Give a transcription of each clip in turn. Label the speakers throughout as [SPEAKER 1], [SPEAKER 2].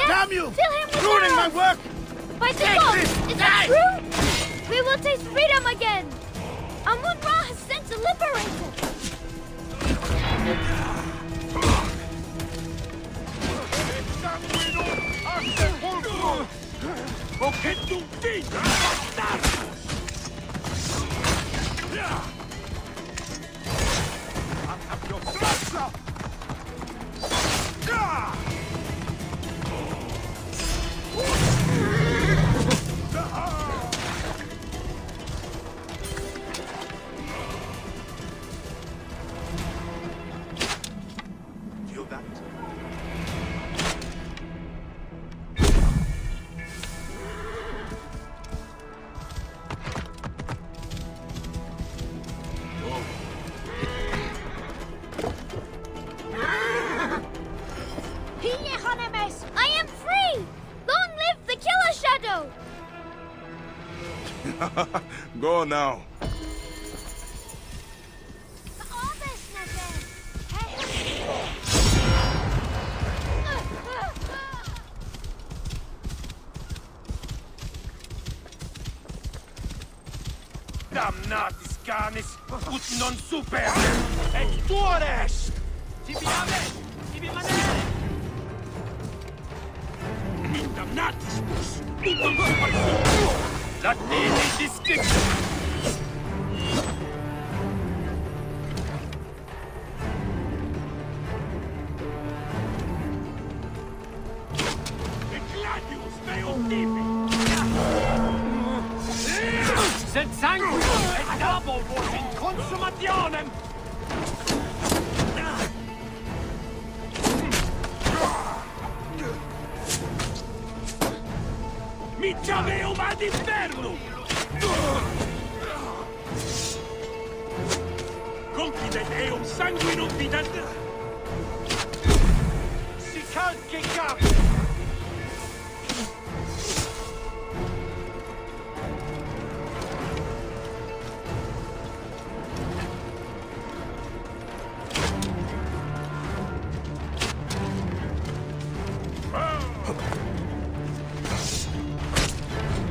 [SPEAKER 1] Damn you!
[SPEAKER 2] Fill him with
[SPEAKER 1] Ruining my
[SPEAKER 2] arrows!
[SPEAKER 1] work!
[SPEAKER 2] By the
[SPEAKER 1] Take
[SPEAKER 2] gods!
[SPEAKER 1] this!
[SPEAKER 2] Is
[SPEAKER 1] Die!
[SPEAKER 2] it true? We will taste freedom again! Amun-Ra has sent to liberate it!
[SPEAKER 1] O che tu dica, bastardo! Attacco strozzo! Feel that?
[SPEAKER 2] I am free! Long live the Killer Shadow!
[SPEAKER 3] Go now.
[SPEAKER 1] Damnatis canis, ut non super! Et tuo res! Tibi amen! Tibi manere! Min damnatis bus! Ut non super! Latini distinct! Gladius meum tibi! Sed sanguine et dabo vos in consumationem! Mitia meum ad infernum! Confidet eum sanguinum vitat! Si calce cap!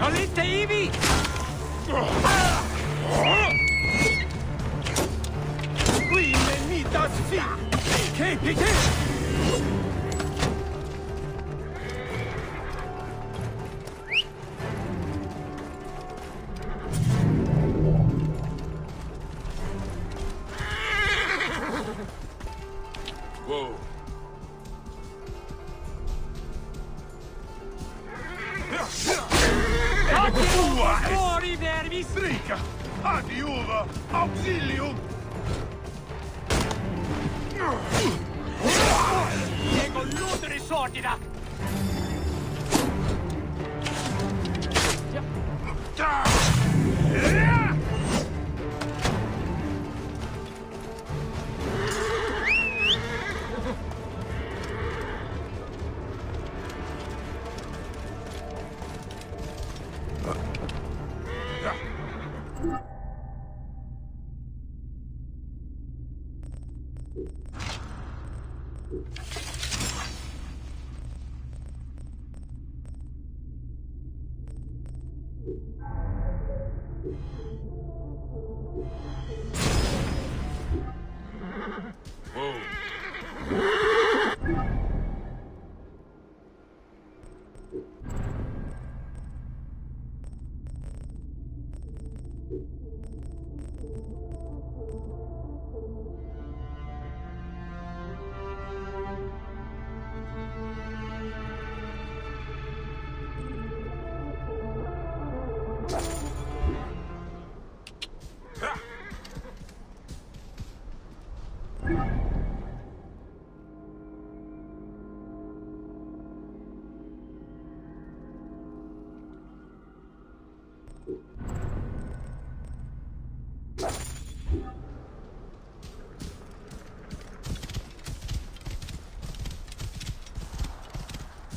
[SPEAKER 1] Alite ibi! Qui nemitas si! Che pite!
[SPEAKER 3] Whoa.
[SPEAKER 1] Fuori nervis! Strica! Adiuva! Auxilium! Diego ludere sordida!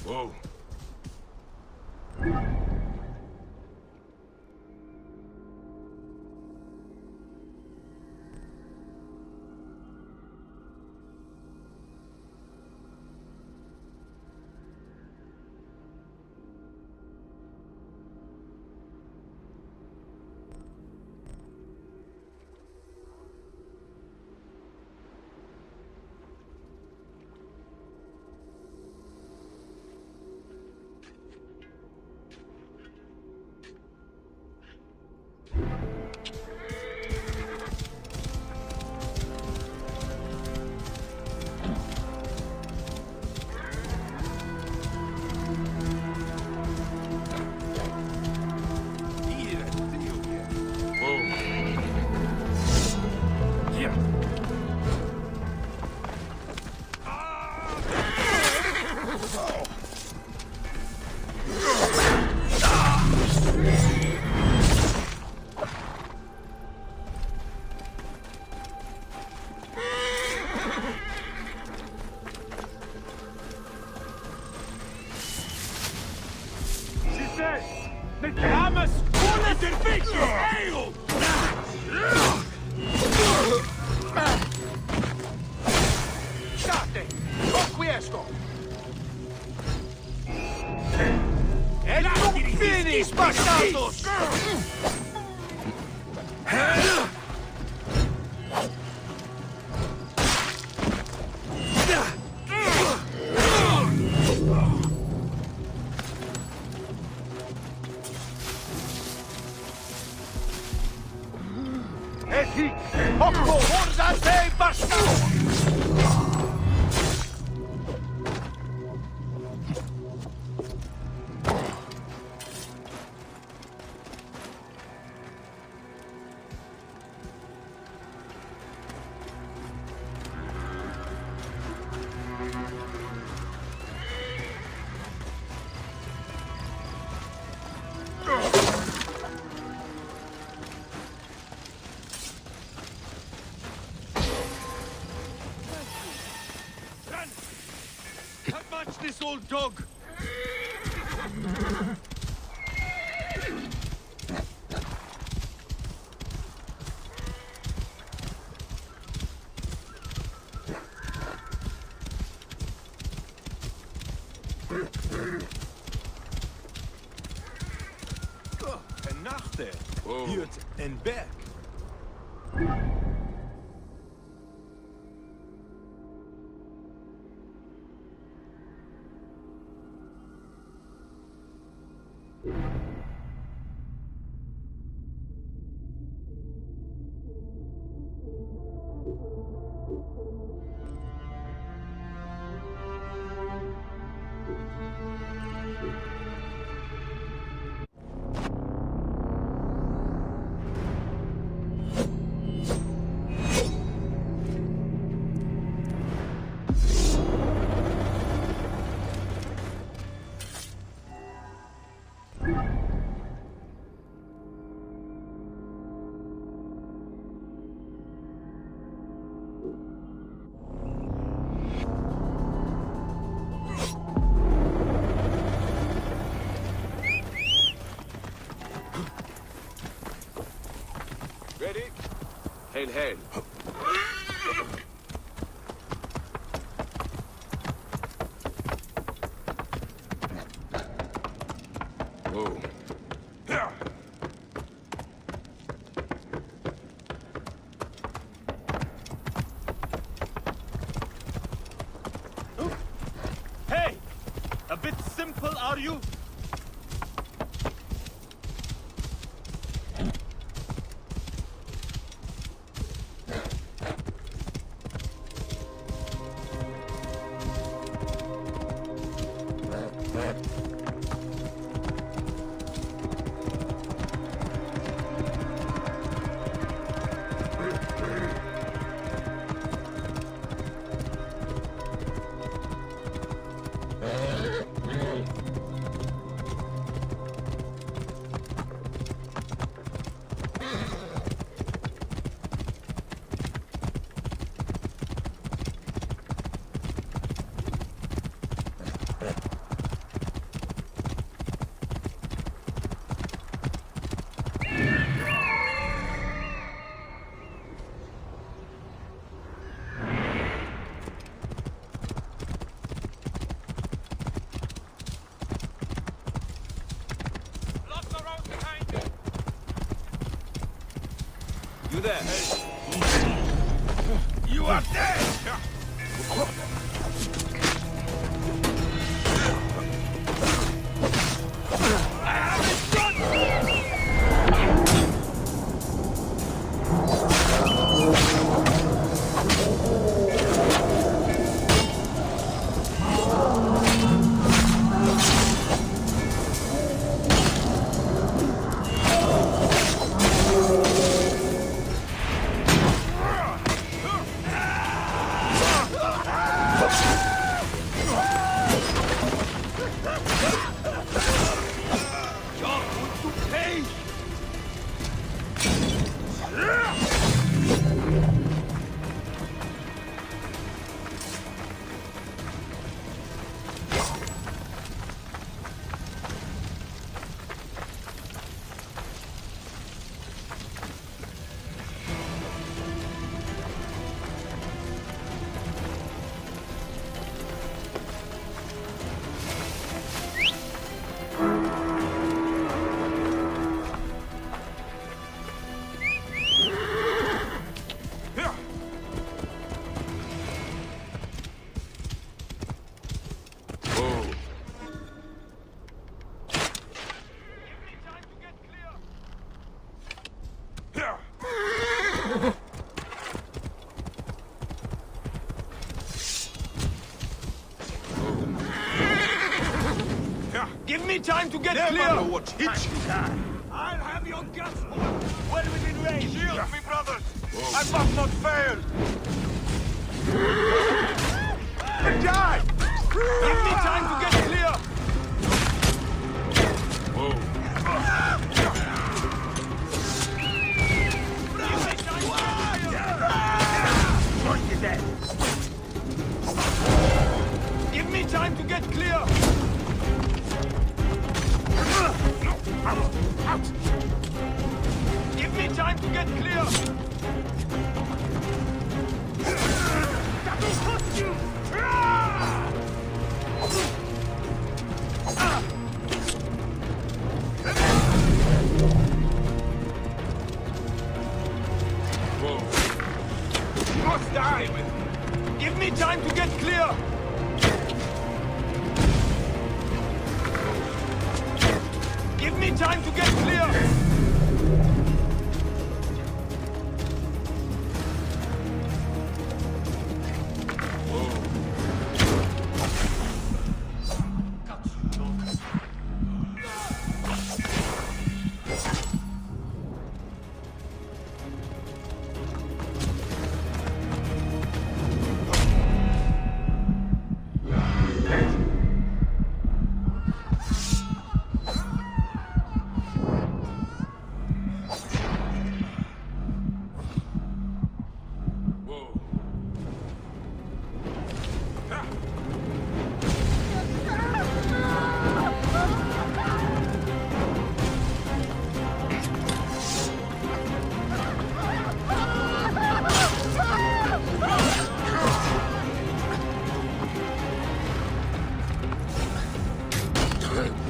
[SPEAKER 3] Whoa.
[SPEAKER 1] Mit Hammers ohne den Weg! Heil! State! Conquiesco! E non finis, bastardos! Occo, orda te, bastardo! Watch this old dog! En nachter huurt een berg.
[SPEAKER 3] Ready? Hail, hail. Whoa.
[SPEAKER 1] Hey! A bit simple, are you?
[SPEAKER 3] You there?
[SPEAKER 1] You are dead! Give me time to get clear!
[SPEAKER 4] What hit you?
[SPEAKER 1] I'll have your guts well within range! Shield me, brothers! I must not fail! Die! Give me time to get clear! Going to death! Give me time to get clear! Out! Give me time to get clear! That will cost you! You must die! Give me time to get clear! Give me time to get clear!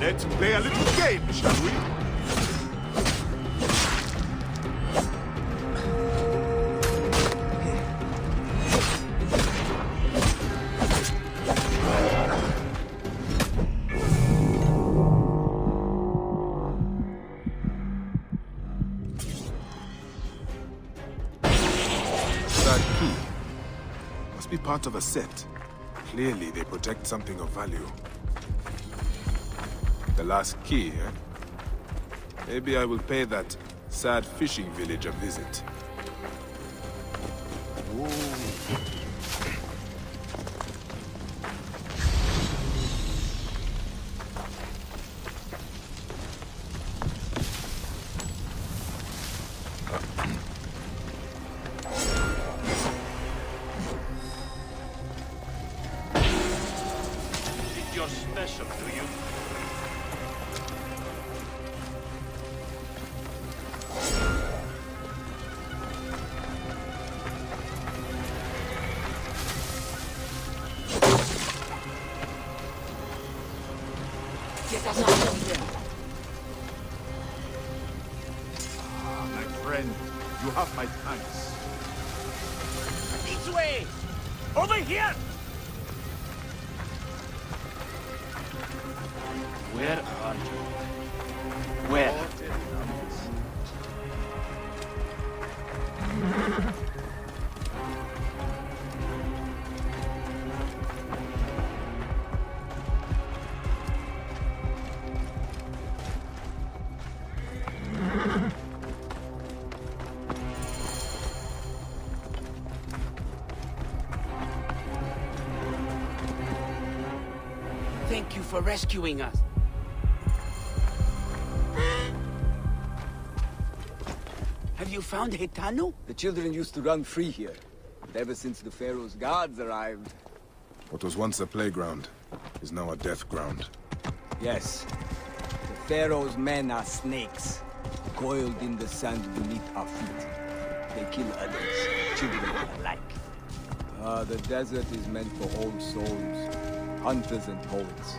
[SPEAKER 4] Let's play a little game, shall we? That key must be part of a set. Clearly, they protect something of value. The last key, eh? Maybe I will pay that sad fishing village a visit.
[SPEAKER 1] Think you're special, do you?
[SPEAKER 4] My friend, you
[SPEAKER 1] have my thanks. This way! Over here! Where are you? Where?
[SPEAKER 5] Thank you for rescuing us. Have you found Hitano?
[SPEAKER 6] The children used to run free here. But ever since the Pharaoh's guards arrived...
[SPEAKER 4] What was once a playground is now a death ground.
[SPEAKER 6] Yes. The Pharaoh's men are snakes, coiled in the sand beneath our feet. They kill others, children alike. The desert is meant for old souls, hunters and poets.